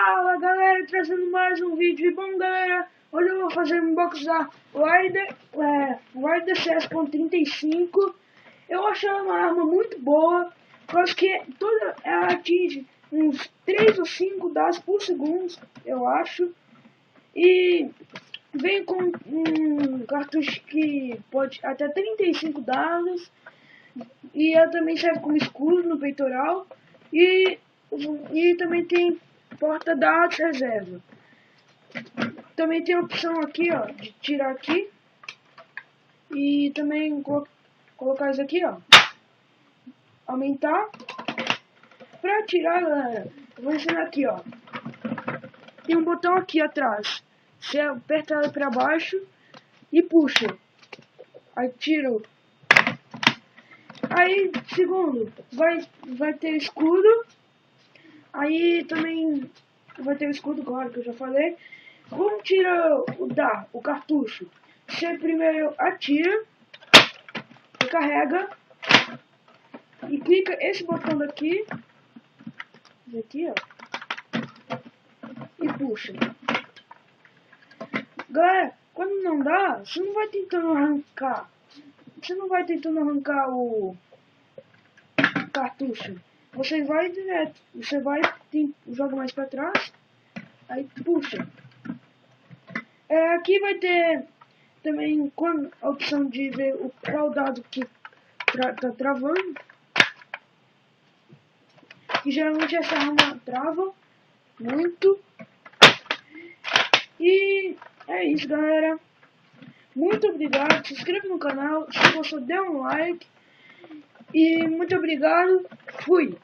Fala galera, trazendo mais um vídeo. E bom galera, hoje eu vou fazer um unboxing da Raider CS.35. Eu acho ela uma arma muito boa, porque que ela atinge uns 3 ou 5 dados por segundo, eu acho. E vem com um cartucho que pode até 35 dados. E ela também serve como escudo no peitoral. E também tem porta-dados reserva. Também tem a opção aqui, ó, de tirar aqui. E também colocar isso aqui, ó. Aumentar. Pra tirar, galera, eu vou ensinar aqui, ó. Tem um botão aqui atrás. Você aperta ela pra baixo e puxa. Aí tiro. Aí, segundo, vai ter escudo. Aí também vai ter o escudo, claro, que eu já falei. Como tira o cartucho? Você primeiro atira, carrega e clica esse botão daqui, ó, e puxa. Galera, quando não dá, você não vai tentando arrancar. Você não vai tentando arrancar o cartucho. Você vai direto. Você vai, joga mais pra trás, aí puxa. Aqui vai ter também a opção de ver qual dado que tá travando. Que geralmente essa arma trava muito. E é isso, galera. Muito obrigado. Se inscreva no canal. Se gostou, dê um like. E muito obrigado. Fui.